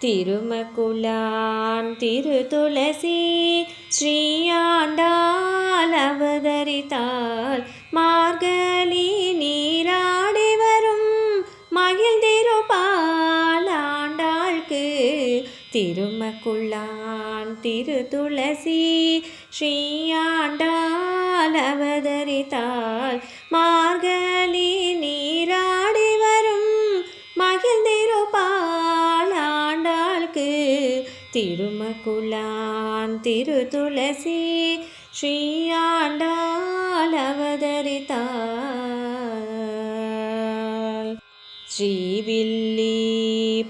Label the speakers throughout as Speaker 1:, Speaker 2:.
Speaker 1: திருமக்குளான் திருதுளசி ஸ்ரீயாண்டாள் அவதரித்தாள். மார்கழி நீராடி வரும் மகிழ்ந்திருப்பாள் ஆண்டாள்க்கு. திருமக்குளான் திருதுளசி ஸ்ரீயாண்டாள் அவதரித்தாள். மார்கழி நீராடி வரும் மகிழ்ந்திருப்பாள் ஆண்டாள்க்கு. திருமக்குளான் திருதுளசி ஸ்ரீயாண்டாள் அவதரித்தாள். ஸ்ரீவில்லி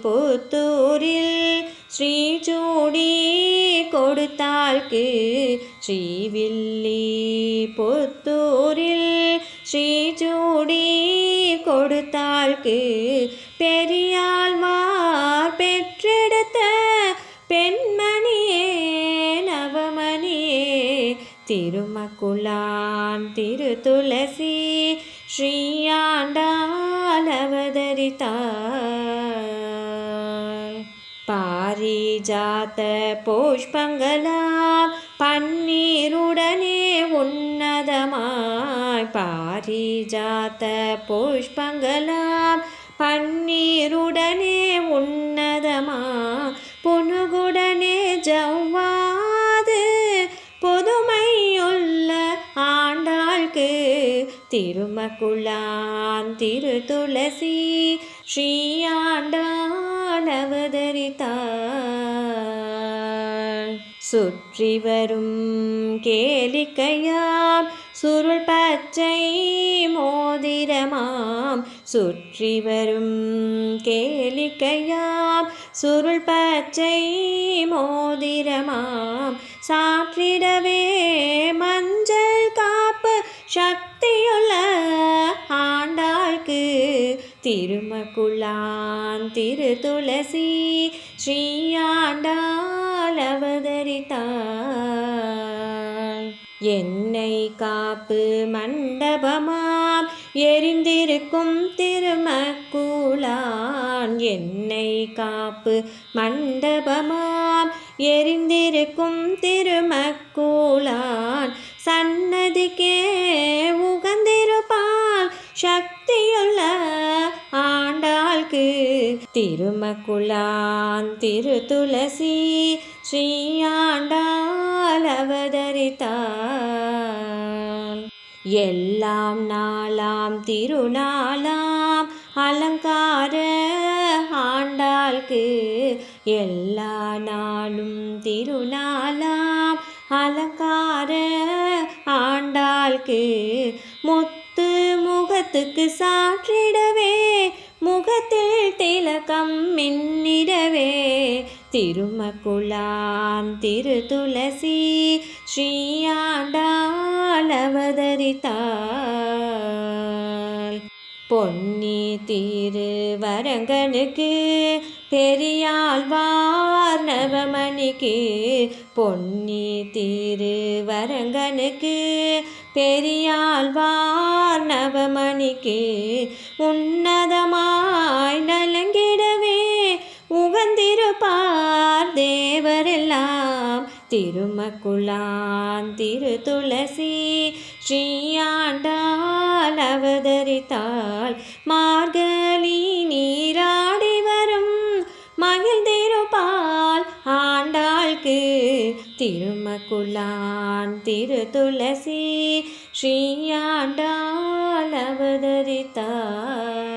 Speaker 1: புத்தூரில் ஸ்ரீசூடி கொடுத்தாள்க்கு. ஸ்ரீவில்லி புத்தூரில் ஸ்ரீசூடி கொடுத்தாள்க்கு. பெரியாழ்வார் பெற்றெடுத்த பெண்மணியே நவமணியே. திருமக்குளான் திருதுளசி ஸ்ரீயாண்டாள் அவதரித்தாள். பாரிஜாத புஷ்பங்களாம் பன்னீருடனே உன்னதமாய். பாரிஜாத புஷ்பங்களாம் பன்னீருடனே உன்னதமாய். புனுகுடனே ஜவ்வாது புதுமையுள்ள ஆண்டாள்க்கு. திருமக்குளான் திருதுளசி ஸ்ரீயாண்டாள் அவதரித்தாள். சுற்றி வரும் கேளிக்கையாம் சுருள் பச்சை மோதிரமாம். சுற்றி வரும் கேளிக்கையாம் சுருள் பச்சை மோதிரமாம். சாற்றிடவே மஞ்சள் காப்பு சக்தியுள்ள ஆண்டாள்க்கு. திருமக்குளான் திருதுளசி ஸ்ரீயாண்டாள் அவதரித்தாள். எண்ணெய் காப்பு மண்டபமாம் எரிந்திருக்கும் திருமக்குளான். எண்ணெய் காப்பு மண்டபமாம் எரிந்திருக்கும் திருமக்குளான். சன்னதிக்கே உகந்திருப்பாள் சக்தியுள்ள ஆண்டாள்க்கு. திருமக்குளான் திருதுளசி ஸ்ரீயாண்டாள் அவதரித்தாள். எல்லாம் நாளாம் திருநாளாம் அலங்கார ஆண்டாள்க்கு. எல்லா நாளும் திருநாளாம் அலங்கார ஆண்டாள்க்கு. முத்து முகத்துக்கு சாற்றிடவே முகத்தில் திலகம் மின்னிடவே. திருமக்குளான் திருதுளசி ஸ்ரீயாண்டாள் அவதரித்தாள். பொன்னி திருவரங்கனுக்கு பெரியாழ்வார் நவமணிக்கு. பொன்னி திருவரங்கனுக்கு பெரியாழ்வார் நவமணிக்கு. உன்னதமாய் நலங்கிடவே உகந்திருப்பார் தேவரெல்லாம். திருமக்குளான் திருதுளசி ஸ்ரீயாண்டாள் அவதரித்தாள். மார்கழி நீராடி வரும் மகிழ்ந்திருப்பாள் ஆண்டாள்க்கு. திருமக்குளான் திருதுளசி ஸ்ரீயாண்டாள் அவதரித்தாள்.